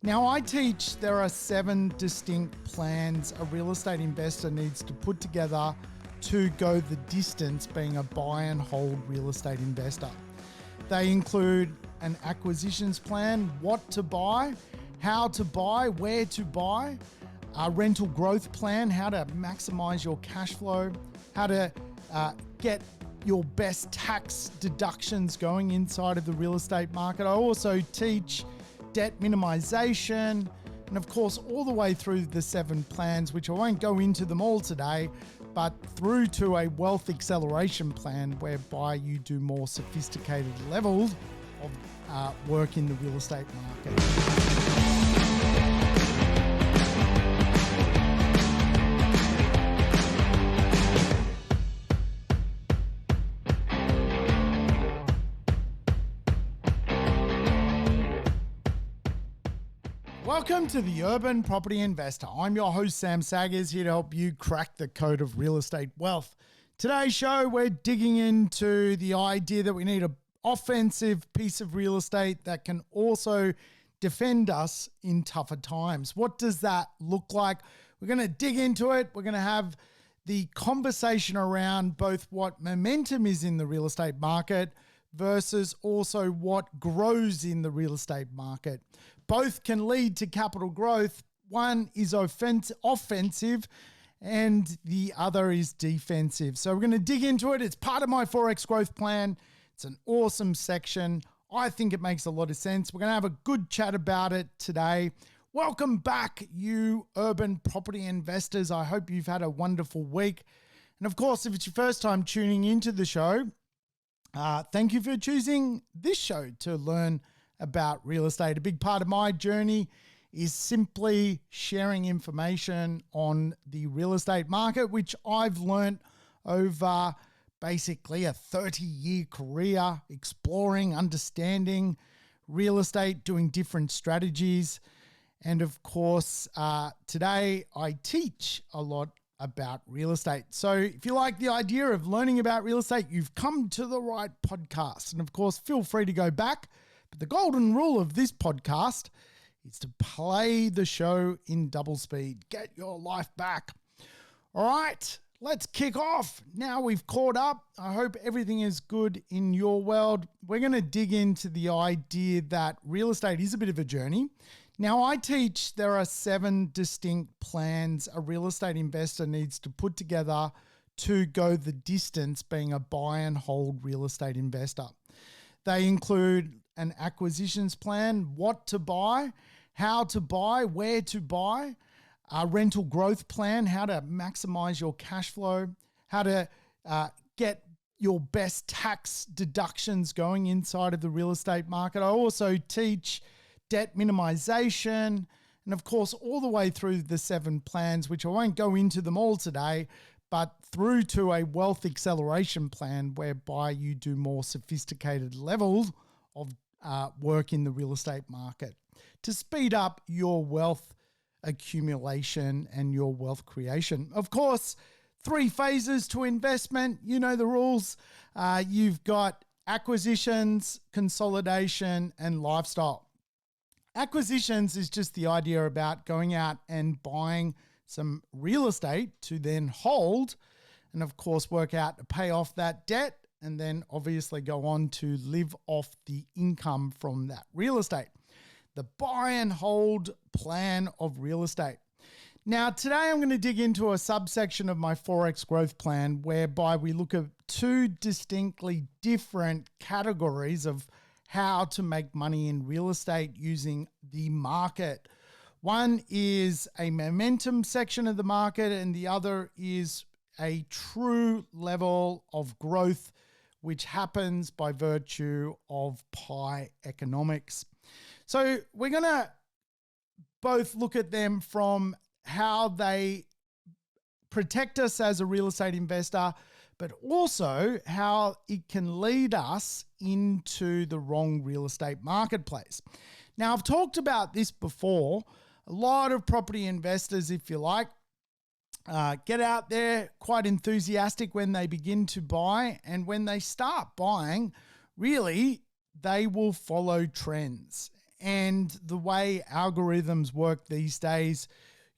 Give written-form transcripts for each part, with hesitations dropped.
Now, I teach there are 7 distinct plans a real estate investor needs to put together to go the distance being a buy and hold real estate investor. They include an acquisitions plan, what to buy, how to buy, where to buy, a rental growth plan, how to maximize your cash flow, how to get your best tax deductions going inside of the real estate market. I also teach debt minimization, and of course, all the way through the 7 plans, which I won't go into them all today, but through to a wealth acceleration plan whereby you do more sophisticated levels of work in the real estate market. Welcome to the Urban Property Investor. I'm your host, Sam Saggers, here to help you crack the code of real estate wealth. Today's show, we're digging into the idea that we need an offensive piece of real estate that can also defend us in tougher times. What does that look like? We're going to dig into it. We're going to have the conversation around both what momentum is in the real estate market versus also what grows in the real estate market. Both can lead to capital growth. One is offensive and the other is defensive. So we're going to dig into it. It's part of my Forex growth plan. It's an awesome section. I think it makes a lot of sense. We're going to have a good chat about it today. Welcome back, you urban property investors. I hope you've had a wonderful week. And of course, if it's your first time tuning into the show, thank you for choosing this show to learn about real estate. A big part of my journey is simply sharing information on the real estate market, which I've learned over basically a 30-year career exploring, understanding real estate, doing different strategies. And of course, today I teach a lot about real estate. So if you like the idea of learning about real estate, you've come to the right podcast. And of course, feel free to go back. But the golden rule of this podcast is to play the show in double speed. Get your life back. All right, let's kick off. Now we've caught up. I hope everything is good in your world. We're going to dig into the idea that real estate is a bit of a journey. Now, I teach there are 7 distinct plans a real estate investor needs to put together to go the distance being a buy and hold real estate investor. They include an acquisitions plan, what to buy, how to buy, where to buy, a rental growth plan, how to maximize your cash flow, how to get your best tax deductions going inside of the real estate market. I also teach debt minimization, and of course, all the way through the 7 plans, which I won't go into them all today, but through to a wealth acceleration plan whereby you do more sophisticated levels of work in the real estate market to speed up your wealth accumulation and your wealth creation. Of course, 3 phases to investment. You know the rules. You've got acquisitions, consolidation, and lifestyle. Acquisitions is just the idea about going out and buying some real estate to then hold and of course work out to pay off that debt and then obviously go on to live off the income from that real estate. The buy and hold plan of real estate. Now, today I'm going to dig into a subsection of my Forex growth plan whereby we look at 2 distinctly different categories of how to make money in real estate using the market. One is a momentum section of the market and the other is a true level of growth which happens by virtue of pie economics. So we're going to both look at them from how they protect us as a real estate investor, but also how it can lead us into the wrong real estate marketplace. Now, I've talked about this before. A lot of property investors, if you like, get out there quite enthusiastic when they begin to buy, and when they start buying, really, they will follow trends. And the way algorithms work these days,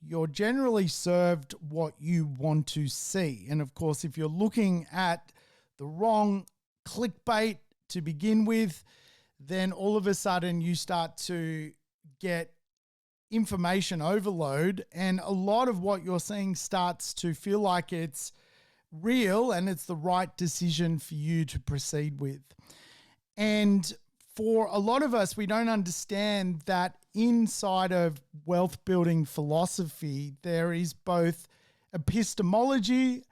you're generally served what you want to see. And of course, if you're looking at the wrong clickbait to begin with, then all of a sudden you start to get information overload, and a lot of what you're seeing starts to feel like it's real and it's the right decision for you to proceed with. And for a lot of us, we don't understand that inside of wealth building philosophy, there is both epistemology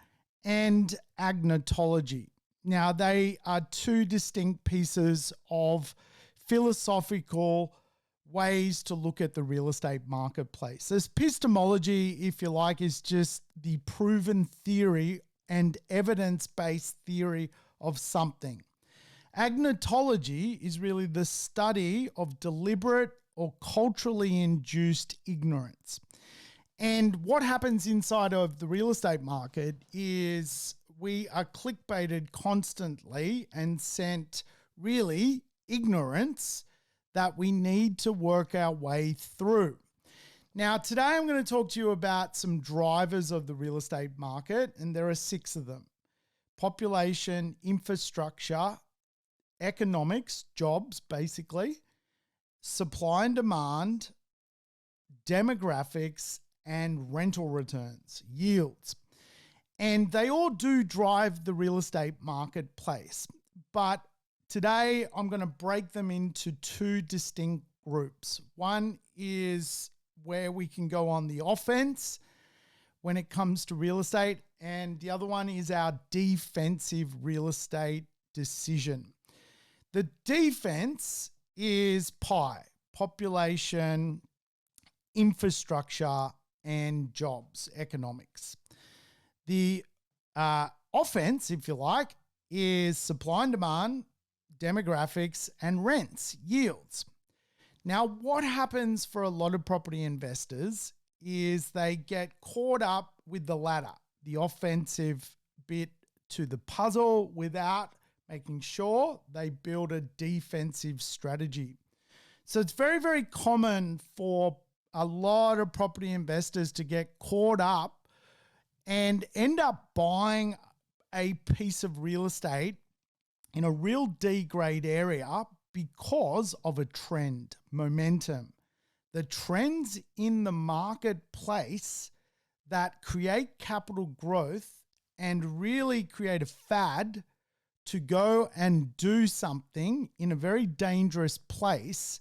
and agnotology. Now, they are two distinct pieces of philosophical ways to look at the real estate marketplace. Epistemology, if you like, is just the proven theory and evidence-based theory of something. Agnotology is really the study of deliberate or culturally induced ignorance. And what happens inside of the real estate market is we are clickbaited constantly and sent really ignorance that we need to work our way through. Now, today I'm going to talk to you about some drivers of the real estate market, and there are 6 of them: population, infrastructure, economics, jobs, basically, supply and demand, demographics, and rental returns, yields. And they all do drive the real estate marketplace. But today I'm going to break them into 2 distinct groups. One is where we can go on the offense when it comes to real estate, and the other one is our defensive real estate decision. The defense is PIE, population, infrastructure, and jobs, economics. The offense, if you like, is supply and demand, demographics, and rents, yields. Now, what happens for a lot of property investors is they get caught up with the latter, the offensive bit to the puzzle, without making sure they build a defensive strategy. So it's very, very common for a lot of property investors to get caught up and end up buying a piece of real estate in a real D grade area because of a trend, momentum. The trends in the marketplace that create capital growth and really create a fad to go and do something in a very dangerous place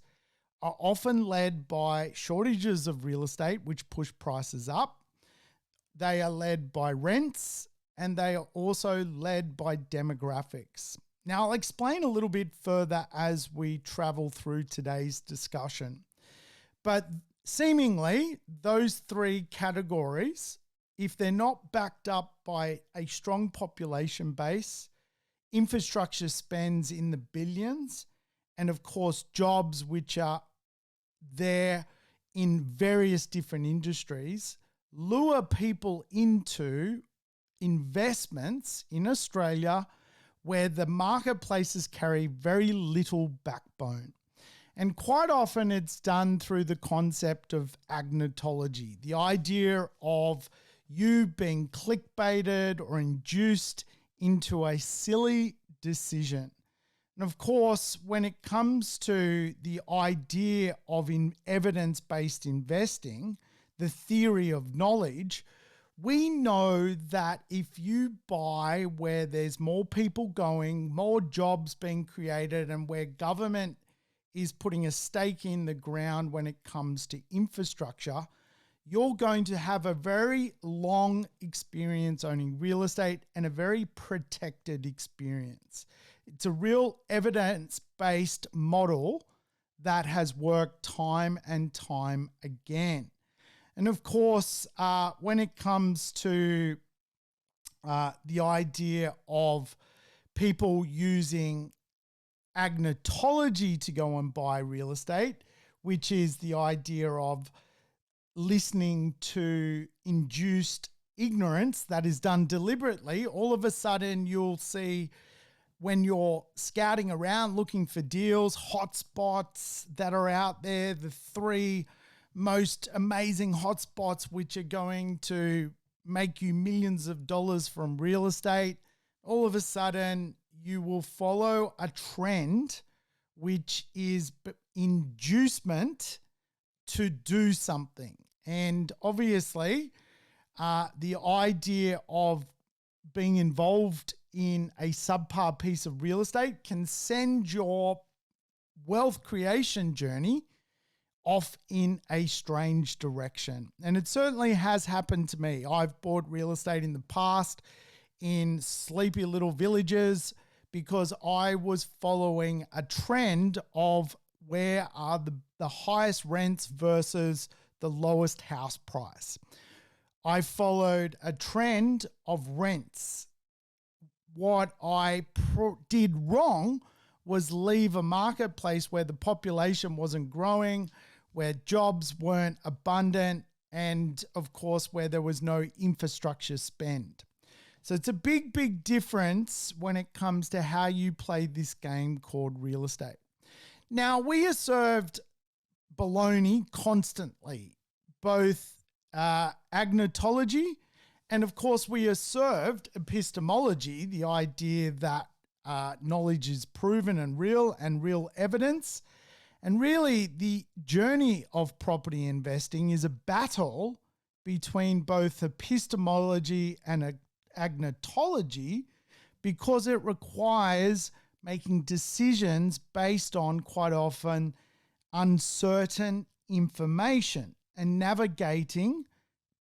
are often led by shortages of real estate, which push prices up. They are led by rents, and they are also led by demographics. Now, I'll explain a little bit further as we travel through today's discussion. But seemingly, those 3 categories, if they're not backed up by a strong population base, infrastructure spends in the billions, and of course, jobs which are there in various different industries, lure people into investments in Australia where the marketplaces carry very little backbone. And quite often it's done through the concept of agnotology, the idea of you being clickbaited or induced into a silly decision. And of course, when it comes to the idea of evidence-based investing, the theory of knowledge, we know that if you buy where there's more people going, more jobs being created, and where government is putting a stake in the ground when it comes to infrastructure, you're going to have a very long experience owning real estate and a very protected experience. It's a real evidence-based model that has worked time and time again. And of course, when it comes to the idea of people using agnotology to go and buy real estate, which is the idea of listening to induced ignorance that is done deliberately, all of a sudden you'll see when you're scouting around looking for deals, hotspots that are out there, the 3 most amazing hotspots which are going to make you millions of dollars from real estate, all of a sudden you will follow a trend which is inducement to do something. And obviously, the idea of being involved in a subpar piece of real estate can send your wealth creation journey off in a strange direction. And it certainly has happened to me. I've bought real estate in the past in sleepy little villages because I was following a trend of where are the highest rents versus the lowest house price. I followed a trend of rents. What I did wrong was leave a marketplace where the population wasn't growing, where jobs weren't abundant, and of course, where there was no infrastructure spend. So it's a big, big difference when it comes to how you play this game called real estate. Now, we are served baloney constantly, both agnotology, and of course we are served epistemology, the idea that knowledge is proven and real evidence. And really the journey of property investing is a battle between both epistemology and agnotology, because it requires making decisions based on quite often uncertain information and navigating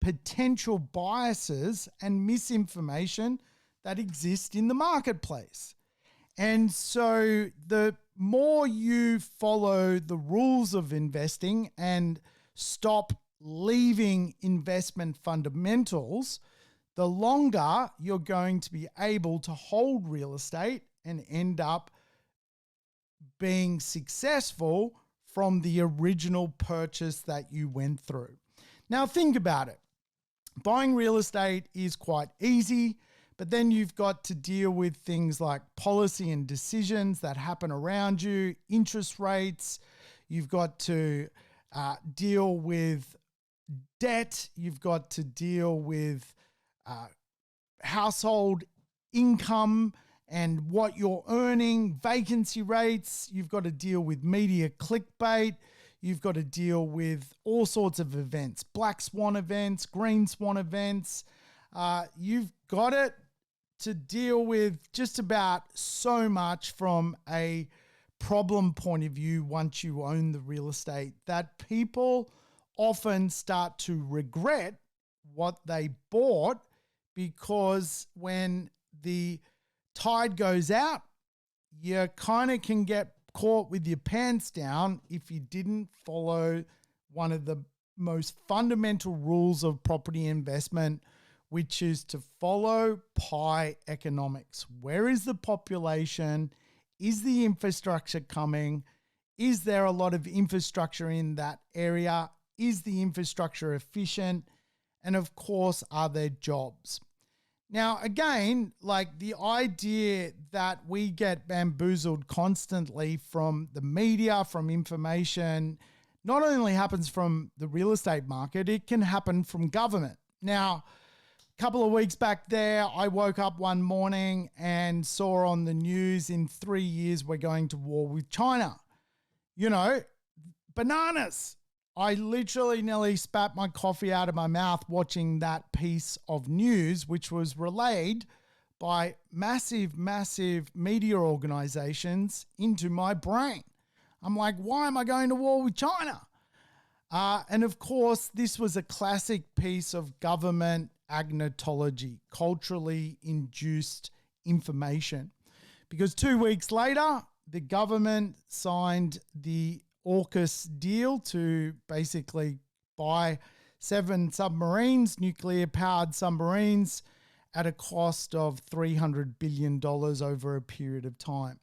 potential biases and misinformation that exist in the marketplace. And so the more you follow the rules of investing and stop leaving investment fundamentals, the longer you're going to be able to hold real estate and end up being successful from the original purchase that you went through. Now think about it. Buying real estate is quite easy, but then you've got to deal with things like policy and decisions that happen around you, interest rates. You've got to deal with debt. You've got to deal with household income and what you're earning, vacancy rates. You've got to deal with media clickbait. You've got to deal with all sorts of events, black swan events, green swan events. You've got it to deal with just about so much from a problem point of view once you own the real estate, that people often start to regret what they bought, because when the tide goes out, you kind of can get caught with your pants down if you didn't follow one of the most fundamental rules of property investment, which is to follow pie economics. Where is the population? Is the infrastructure coming? Is there a lot of infrastructure in that area? Is the infrastructure efficient? And of course, are there jobs? Now, again, like the idea that we get bamboozled constantly from the media, from information, not only happens from the real estate market, it can happen from government. Now, a couple of weeks back there, I woke up one morning and saw on the news, in 3 years, we're going to war with China. You know, bananas. I literally nearly spat my coffee out of my mouth watching that piece of news, which was relayed by massive, massive media organizations into my brain. I'm like, why am I going to war with China? And of course, this was a classic piece of government agnotology, culturally induced information. Because 2 weeks later, the government signed the AUKUS deal to basically buy 7 submarines, nuclear-powered submarines, at a cost of $300 billion over a period of time.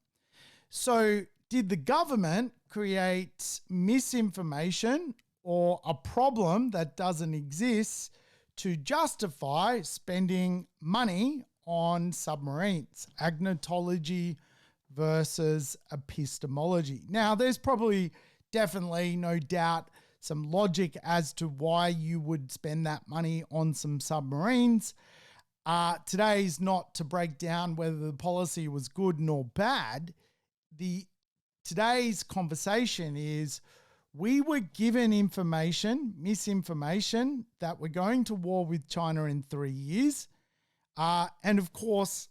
So did the government create misinformation or a problem that doesn't exist to justify spending money on submarines? Agnotology versus epistemology. Now, there's probably definitely no doubt some logic as to why you would spend that money on some submarines. Today's not to break down whether the policy was good nor bad. Today's conversation is we were given misinformation, that we're going to war with China in 3 years. And of course,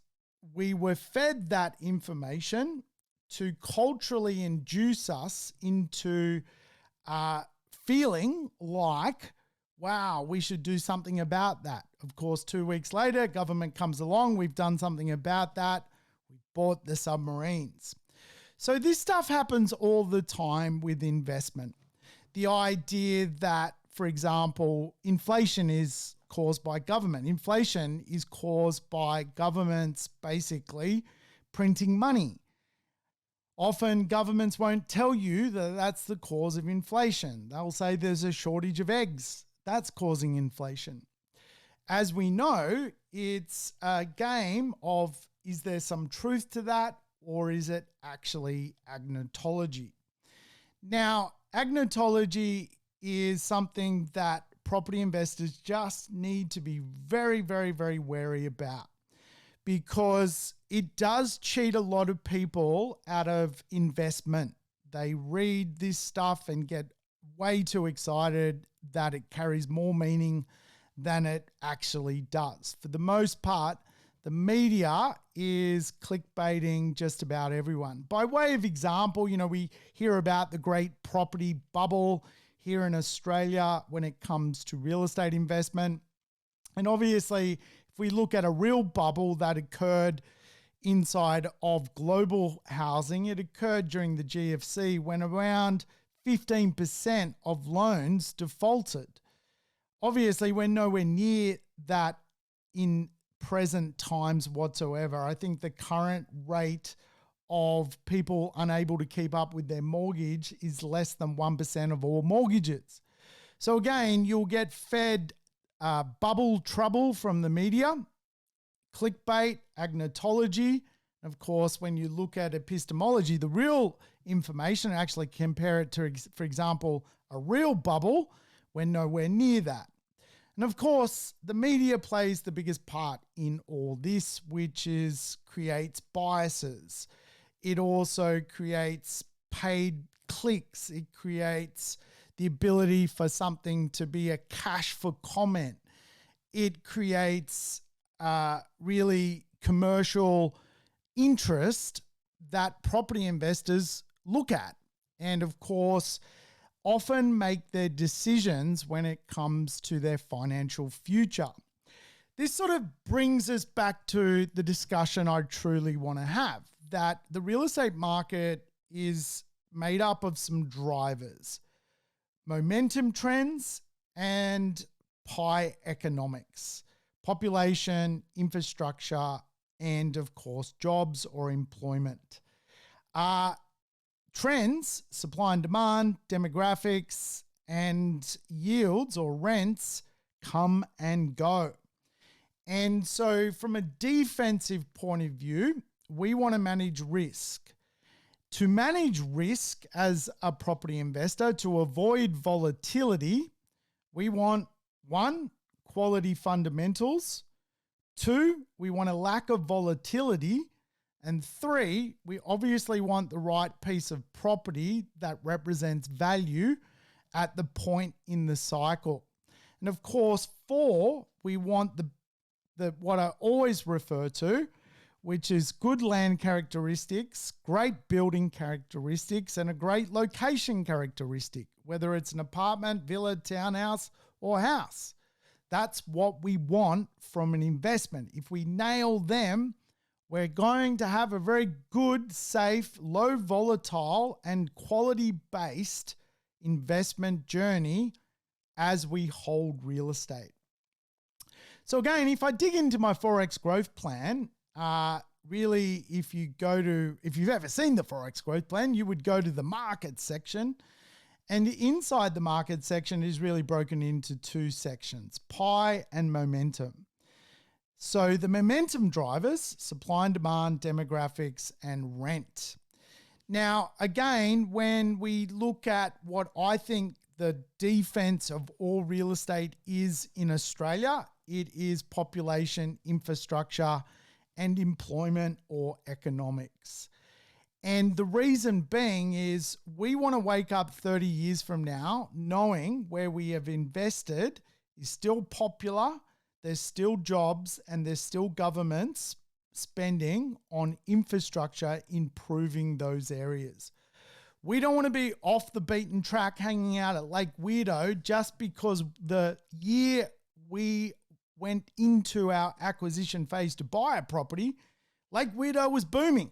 we were fed that information to culturally induce us into feeling like, wow, we should do something about that. Of course, 2 weeks later, government comes along. We've done something about that. We bought the submarines. So this stuff happens all the time with investment. The idea that, for example, inflation is caused by government. Inflation is caused by governments basically printing money. Often governments won't tell you that that's the cause of inflation. They'll say there's a shortage of eggs. That's causing inflation. As we know, it's a game of, is there some truth to that, or is it actually agnotology? Now, agnotology is something that property investors just need to be very, very, very wary about, because it does cheat a lot of people out of investment. They read this stuff and get way too excited that it carries more meaning than it actually does. For the most part, the media is clickbaiting just about everyone. By way of example, we hear about the great property bubble here in Australia when it comes to real estate investment. And obviously, if we look at a real bubble that occurred inside of global housing, it occurred during the GFC when around 15% of loans defaulted. Obviously, we're nowhere near that in present times whatsoever. I think the current rate of people unable to keep up with their mortgage is less than 1% of all mortgages. So again, you'll get fed bubble trouble from the media, clickbait, agnotology. Of course, when you look at epistemology, the real information, actually compare it to, for example, a real bubble, we're nowhere near that. And of course, the media plays the biggest part in all this, which creates biases. It also creates paid clicks. It creates the ability for something to be a cash for comment. It creates really commercial interest that property investors look at. And of course, often make their decisions when it comes to their financial future. This sort of brings us back to the discussion I truly want to have, that the real estate market is made up of some drivers: momentum trends and pie economics, population, infrastructure, and of course, jobs or employment. Trends, supply and demand, demographics, and yields or rents come and go. And so from a defensive point of view, we want to manage risk. To manage risk as a property investor, to avoid volatility, we want 1, quality fundamentals; 2, we want a lack of volatility; and 3, we obviously want the right piece of property that represents value at the point in the cycle. And of course, 4, we want the what I always refer to, which is good land characteristics, great building characteristics, and a great location characteristic, whether it's an apartment, villa, townhouse, or house. That's what we want from an investment. If we nail them, we're going to have a very good, safe, low volatile, and quality-based investment journey as we hold real estate. So again, if I dig into my Forex growth plan, really, if you've ever seen the Forex growth plan, you would go to the market section. And inside the market section is really broken into 2 sections: pie and momentum. So the momentum drivers, supply and demand, demographics, and rent. Now, again, when we look at what I think the defense of all real estate is in Australia, it is population, infrastructure, and employment or economics. And the reason being is we want to wake up 30 years from now knowing where we have invested is still popular, there's still jobs, and there's still governments spending on infrastructure improving those areas. We don't want to be off the beaten track hanging out at Lake Weirdo just because the year we went into our acquisition phase to buy a property, Lake Weirdo was booming.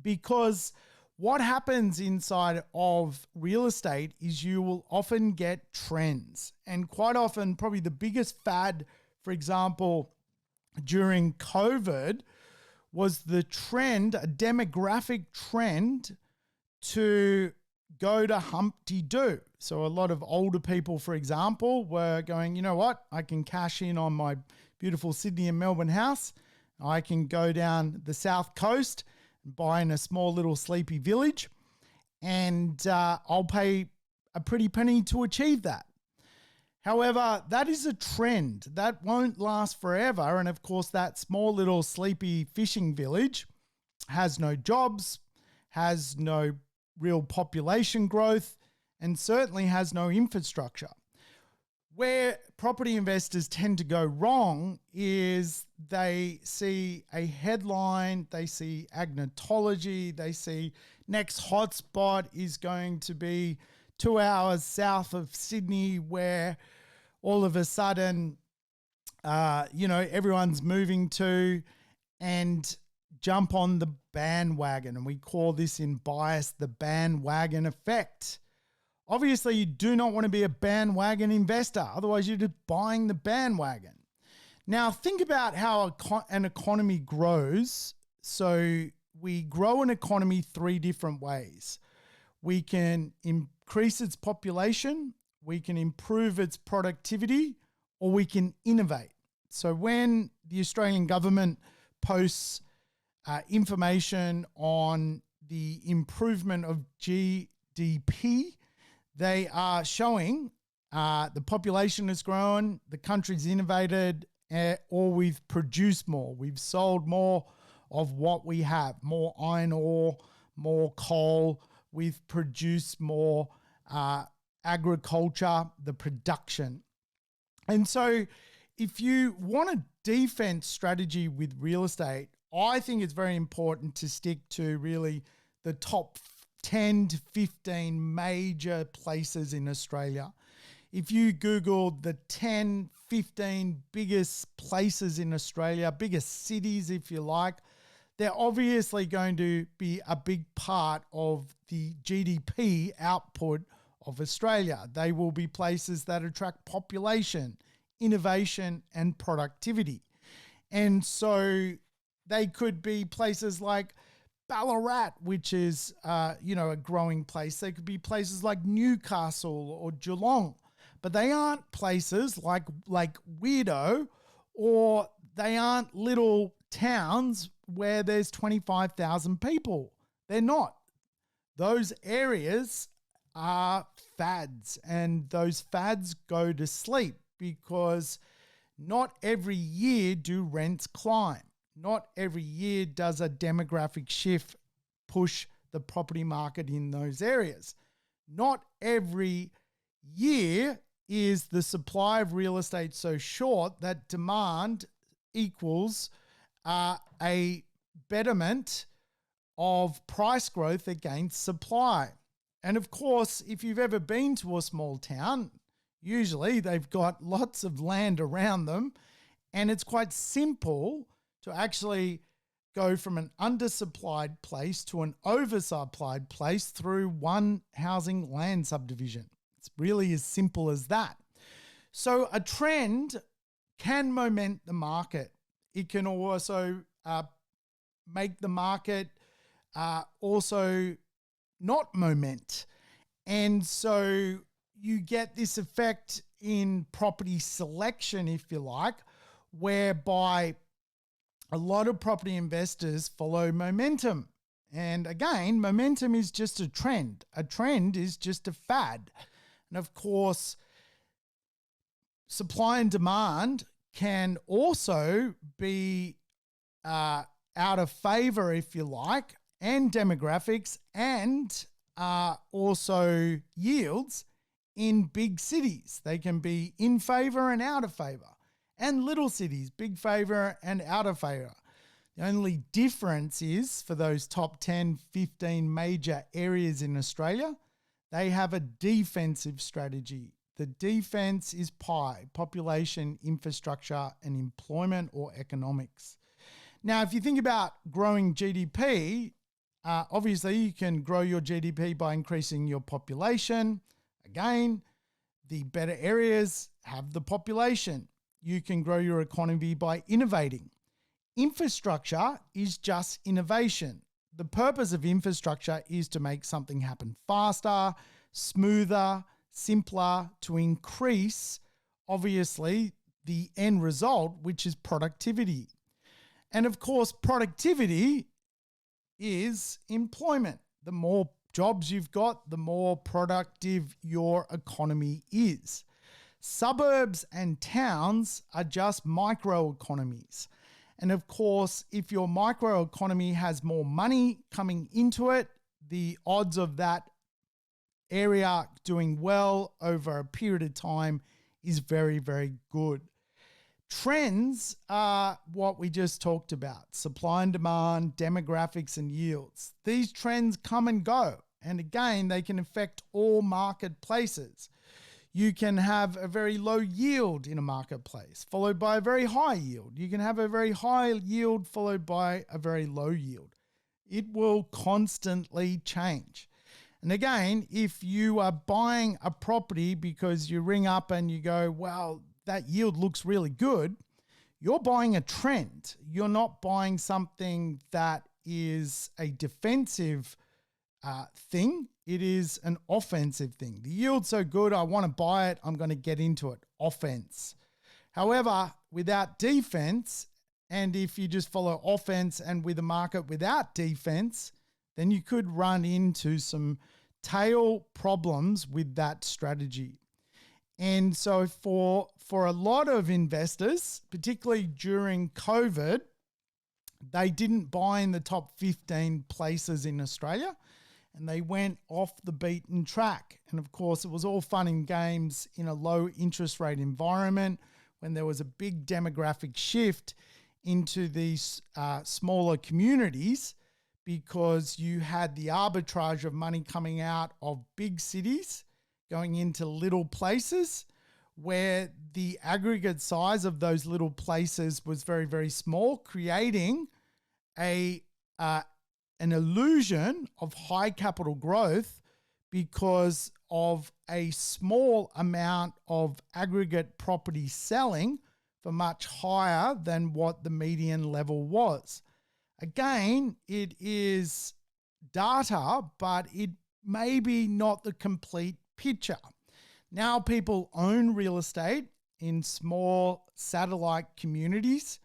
Because what happens inside of real estate is you will often get trends. And quite often, probably the biggest fad, for example, during COVID, was the trend, a demographic trend to go to Humpty Doo. So a lot of older people, for example, were going, you know what, I can cash in on my beautiful Sydney and Melbourne house. I can go down the south coast and buy in a small little sleepy village, and I'll pay a pretty penny to achieve that. However, that is a trend that won't last forever. And of course, that small little sleepy fishing village has no jobs, has no real population growth, and certainly has no infrastructure. Where property investors tend to go wrong is they see a headline, they see agnotology, they see next hotspot is going to be 2 hours south of Sydney, where all of a sudden, everyone's moving to, and jump on the bandwagon. And we call this in bias the bandwagon effect. Obviously, you do not want to be a bandwagon investor. Otherwise, you're just buying the bandwagon. Now, think about how an economy grows. So we grow an economy 3 different ways. We can increase its population, we can improve its productivity, or we can innovate. So when the Australian government posts information on the improvement of GDP, they are showing the population has grown, the country's innovated, or we've produced more. We've sold more of what we have, more iron ore, more coal. We've produced more agriculture, the production. And so if you want a defense strategy with real estate, I think it's very important to stick to really the top 10 to 15 major places in Australia. If you Google the 10, 15 biggest places in Australia, biggest cities, if you like, they're obviously going to be a big part of the GDP output of Australia. They will be places that attract population, innovation, and productivity. And so they could be places like Ballarat, which is, a growing place. They could be places like Newcastle or Geelong, but they aren't places like Weirdo, or they aren't little towns where there's 25,000 people. They're not. Those areas are fads, and those fads go to sleep because not every year do rents climb. Not every year does a demographic shift push the property market in those areas. Not every year is the supply of real estate so short that demand equals a betterment of price growth against supply. And of course, if you've ever been to a small town, usually they've got lots of land around them, and it's quite simple to actually go from an undersupplied place to an oversupplied place through one housing land subdivision. It's really as simple as that. So a trend can moment the market. It can also make the market also not moment. And so you get this effect in property selection, if you like, whereby a lot of property investors follow momentum. And again, momentum is just a trend. A trend is just a fad. And of course, supply and demand can also be out of favor, if you like, and demographics and also yields in big cities. They can be in favor and out of favor. And little cities, big favor and out of favor. The only difference is for those top 10, 15 major areas in Australia, they have a defensive strategy. The defense is PI, population, infrastructure, and employment or economics. Now, if you think about growing GDP, obviously you can grow your GDP by increasing your population. Again, the better areas have the population. You can grow your economy by innovating. Infrastructure is just innovation. The purpose of infrastructure is to make something happen faster, smoother, simpler, to increase, obviously, the end result, which is productivity. And of course, productivity is employment. The more jobs you've got, the more productive your economy is. Suburbs and towns are just microeconomies. And of course, if your microeconomy has more money coming into it, the odds of that area doing well over a period of time is very, very good. Trends are what we just talked about: supply and demand, demographics, and yields. These trends come and go. And again, they can affect all marketplaces. You can have a very low yield in a marketplace, followed by a very high yield. You can have a very high yield followed by a very low yield. It will constantly change. And again, if you are buying a property because you ring up and you go, well, that yield looks really good, you're buying a trend. You're not buying something that is a defensive thing. It is an offensive thing. The yield's so good, I want to buy it, I'm going to get into it. Offense. However, without defense, and if you just follow offense and with a market without defense, then you could run into some tail problems with that strategy. And so for a lot of investors, particularly during COVID, they didn't buy in the top 15 places in Australia, and they went off the beaten track. And of course, it was all fun and games in a low interest rate environment when there was a big demographic shift into these smaller communities, because you had the arbitrage of money coming out of big cities going into little places where the aggregate size of those little places was very, very small, creating an illusion of high capital growth because of a small amount of aggregate property selling for much higher than what the median level was. Again, it is data, but it may be not the complete picture. Now people own real estate in small satellite communities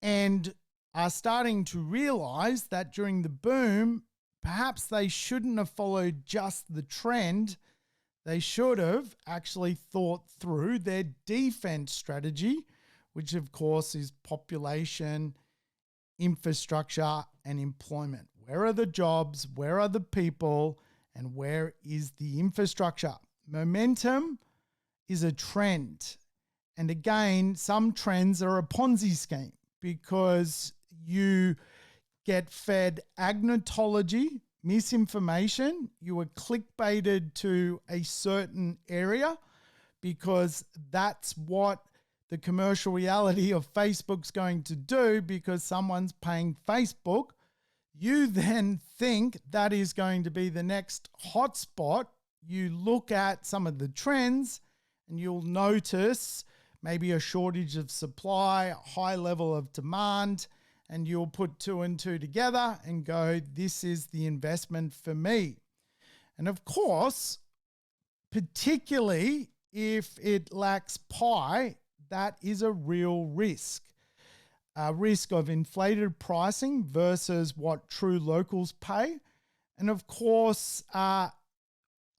and are starting to realize that during the boom, perhaps they shouldn't have followed just the trend. They should have actually thought through their defense strategy, which of course is population, infrastructure, and employment. Where are the jobs? Where are the people? And where is the infrastructure? Momentum is a trend. And again, some trends are a Ponzi scheme because you get fed agnotology, misinformation. You were clickbaited to a certain area because that's what the commercial reality of Facebook's going to do, because someone's paying Facebook. You then think that is going to be the next hotspot. You look at some of the trends and you'll notice maybe a shortage of supply, a high level of demand, and you'll put two and two together and go, this is the investment for me. And of course, particularly if it lacks PI, that is a real risk. A risk of inflated pricing versus what true locals pay. And of course, a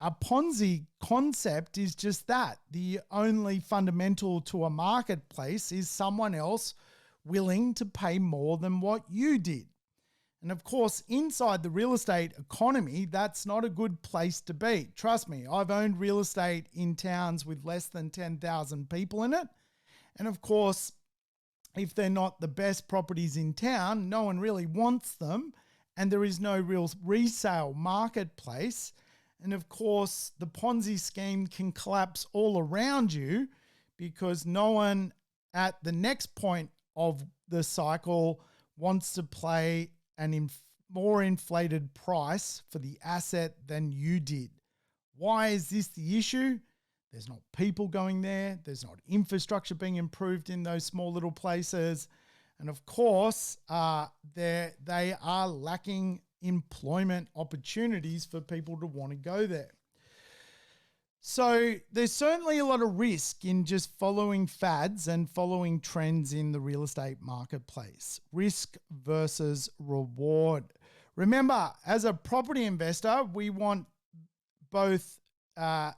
Ponzi concept is just that. The only fundamental to a marketplace is someone else willing to pay more than what you did. And of course, inside the real estate economy, that's not a good place to be. Trust me, I've owned real estate in towns with less than 10,000 people in it. And of course, if they're not the best properties in town, no one really wants them. And there is no real resale marketplace. And of course, the Ponzi scheme can collapse all around you because no one at the next point of the cycle wants to pay more inflated price for the asset than you did. Why is this the issue? There's not people going there. There's not infrastructure being improved in those small little places. And of course, they are lacking employment opportunities for people to want to go there. So there's certainly a lot of risk in just following fads and following trends in the real estate marketplace. Risk versus reward. Remember, as a property investor, we want both pie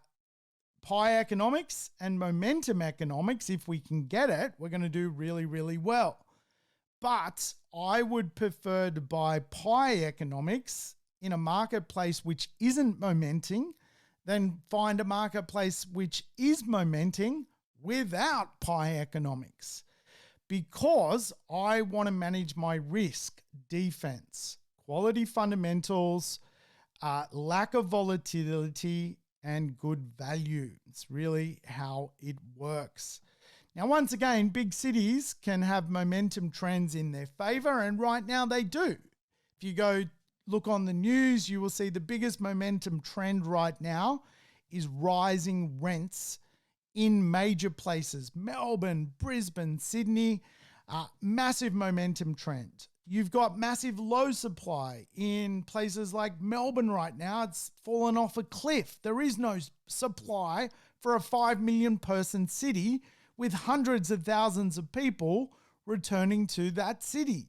economics and momentum economics. If we can get it, we're going to do really, really well. But I would prefer to buy pie economics in a marketplace which isn't momenting than find a marketplace which is momenting without pie economics, because I want to manage my risk, defense, quality fundamentals, lack of volatility, and good value. It's really how it works. Now, once again, big cities can have momentum trends in their favor, and right now they do. If you go look on the news, you will see the biggest momentum trend right now is rising rents in major places. Melbourne, Brisbane, Sydney, massive momentum trend. You've got massive low supply in places like Melbourne right now. It's fallen off a cliff. There is no supply for a 5 million person city with hundreds of thousands of people returning to that city.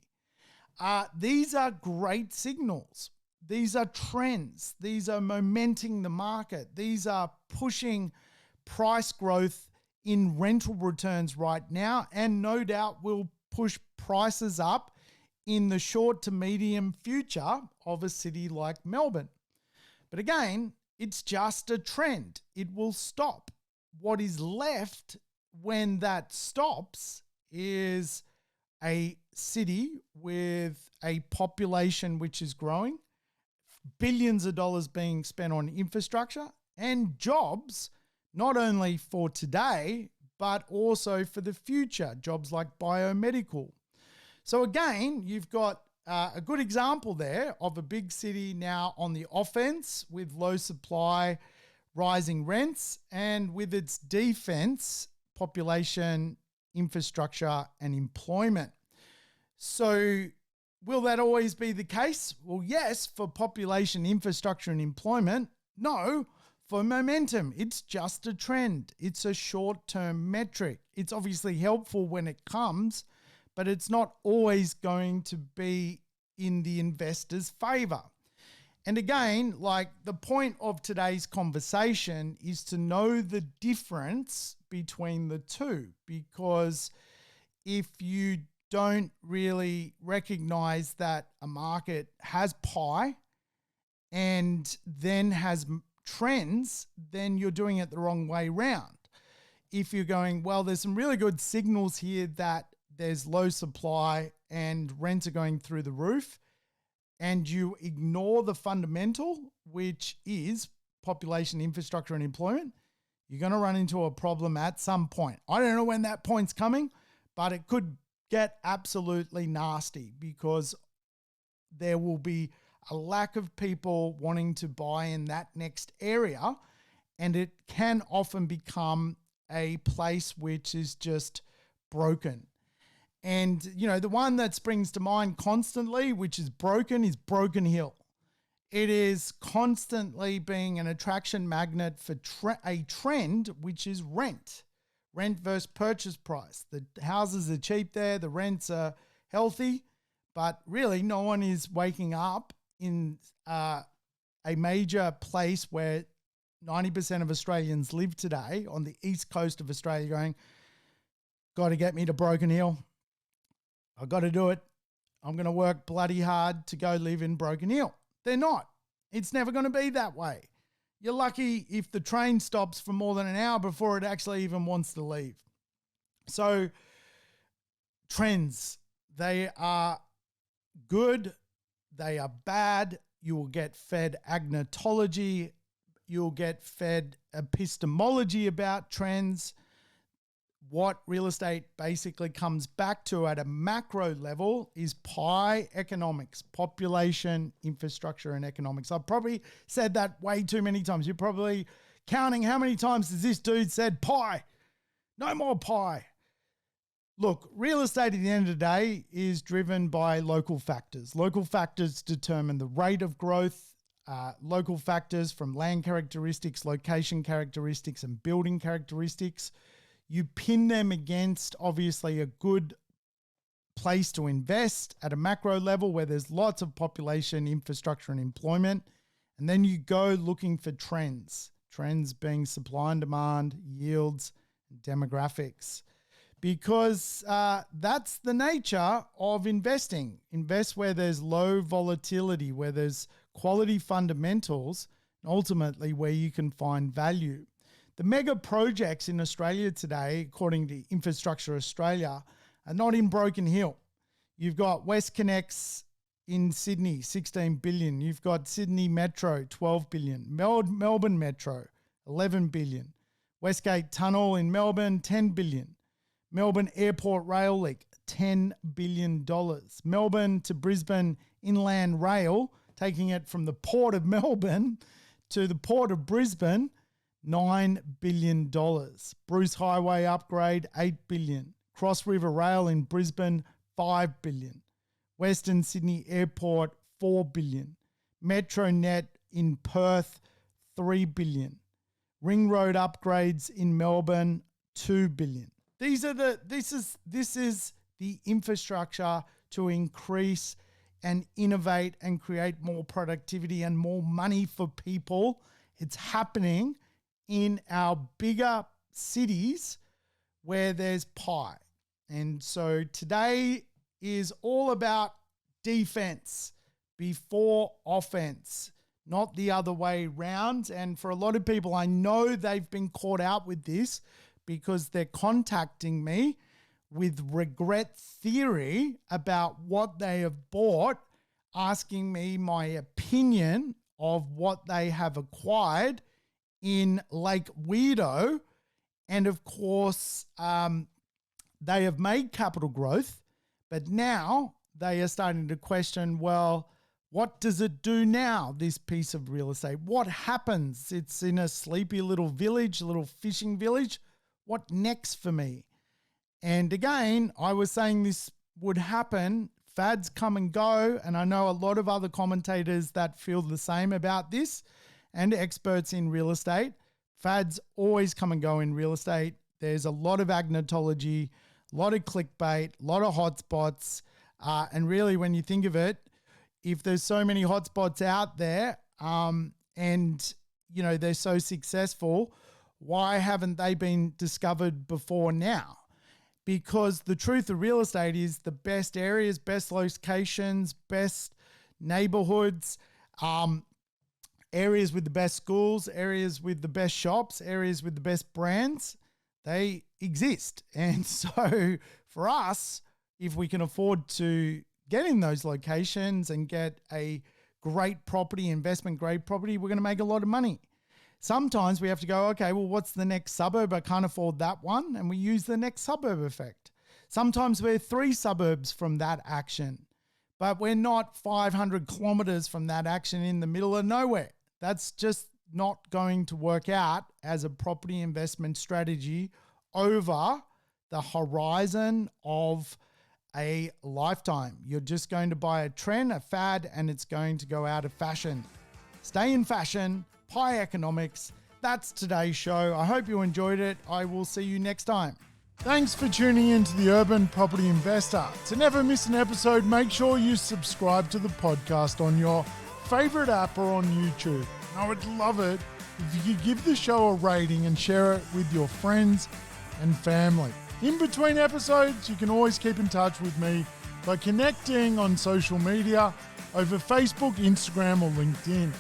These are great signals. These are trends. These are momenting the market. These are pushing price growth in rental returns right now, and no doubt will push prices up in the short to medium future of a city like Melbourne. But again, it's just a trend. It will stop. What is left when that stops is a city with a population which is growing, billions of dollars being spent on infrastructure, and jobs, not only for today, but also for the future, jobs like biomedical. So again, you've got a good example there of a big city now on the offense with low supply, rising rents, and with its defense, population, infrastructure, and employment. So will that always be the case? Well, yes, for population, infrastructure, and employment. No, for momentum. It's just a trend. It's a short-term metric. It's obviously helpful when it comes, but it's not always going to be in the investor's favor. And again, like the point of today's conversation is to know the difference between the two, because if you don't really recognize that a market has pie and then has trends, then you're doing it the wrong way round. If you're going, well, there's some really good signals here that there's low supply and rents are going through the roof, and you ignore the fundamental, which is population, infrastructure, and employment, you're going to run into a problem at some point. I don't know when that point's coming, but it could get absolutely nasty because there will be a lack of people wanting to buy in that next area, and it can often become a place which is just broken. And, you know, the one that springs to mind constantly, which is Broken Hill. It is constantly being an attraction magnet for a trend, which is rent. rent versus purchase price. The houses are cheap there, the rents are healthy, but really no one is waking up in a major place where 90% of Australians live today on the east coast of Australia going, got to get me to Broken Hill. I've got to do it. I'm going to work bloody hard to go live in Broken Hill. They're not. It's never going to be that way. You're lucky if the train stops for more than an hour before it actually even wants to leave. So trends, they are good. They are bad. You will get fed agnotology. You'll get fed epistemology about trends. What real estate basically comes back to at a macro level is pie economics, population, infrastructure, and economics. I've probably said that way too many times. You're probably counting how many times has this dude said pie? No more pie. Look, real estate at the end of the day is driven by local factors. Local factors determine the rate of growth. Local factors from land characteristics, location characteristics, and building characteristics. You pin them against, obviously, a good place to invest at a macro level where there's lots of population, infrastructure, and employment. And then you go looking for trends. Trends being supply and demand, yields, and demographics. Because that's the nature of investing. Invest where there's low volatility, where there's quality fundamentals, and ultimately where you can find value. The mega projects in Australia today, according to Infrastructure Australia, are not in Broken Hill. You've got WestConnex in Sydney, 16 billion. You've got Sydney Metro, 12 billion. Melbourne Metro, 11 billion. Westgate Tunnel in Melbourne, 10 billion. Melbourne Airport Rail Link, $10 billion. Melbourne to Brisbane Inland Rail, taking it from the Port of Melbourne to the Port of Brisbane, $9 billion. Bruce Highway upgrade, $8 billion. Cross River Rail in Brisbane, $5 billion. Western Sydney Airport, $4 billion. Metronet in Perth, $3 billion. Ring Road upgrades in Melbourne, $2 billion. This is the infrastructure to increase and innovate and create more productivity and more money for people. It's happening in our bigger cities where there's pie. And so today is all about defense before offense, not the other way round. And for a lot of people, I know they've been caught out with this because they're contacting me with regret theory about what they have bought, asking me my opinion of what they have acquired in Lake Weirdo. And of course, they have made capital growth, but now they are starting to question, well, what does it do now, this piece of real estate? What happens? It's in a sleepy little village, a little fishing village. What next for me? And again, I was saying this would happen. Fads come and go. And I know a lot of other commentators that feel the same about this and experts in real estate. Fads always come and go in real estate. There's a lot of agnotology, a lot of clickbait, a lot of hotspots. And really, when you think of it, if there's so many hotspots out there and, you know, they're so successful, why haven't they been discovered before now? Because the truth of real estate is the best areas, best locations, best neighborhoods, areas with the best schools, areas with the best shops, areas with the best brands, they exist. And so for us, if we can afford to get in those locations and get a great property, investment grade property, we're going to make a lot of money. Sometimes we have to go, okay, well, what's the next suburb? I can't afford that one. And we use the next suburb effect. Sometimes we're 3 suburbs from that action, but we're not 500 kilometers from that action in the middle of nowhere. That's just not going to work out as a property investment strategy over the horizon of a lifetime. You're just going to buy a trend, a fad, and it's going to go out of fashion. Stay in fashion. Pie economics. that's today's show. I hope you enjoyed it. I will see you next time. Thanks for tuning in to the Urban Property Investor. To never miss an episode, make sure you subscribe to the podcast on your favorite app or on YouTube. I would love it if you could give the show a rating and share it with your friends and family. In between episodes, you can always keep in touch with me by connecting on social media over Facebook, Instagram, or LinkedIn.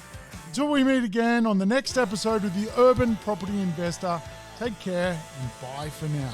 Until we meet again on the next episode of the Urban Property Investor, take care and bye for now.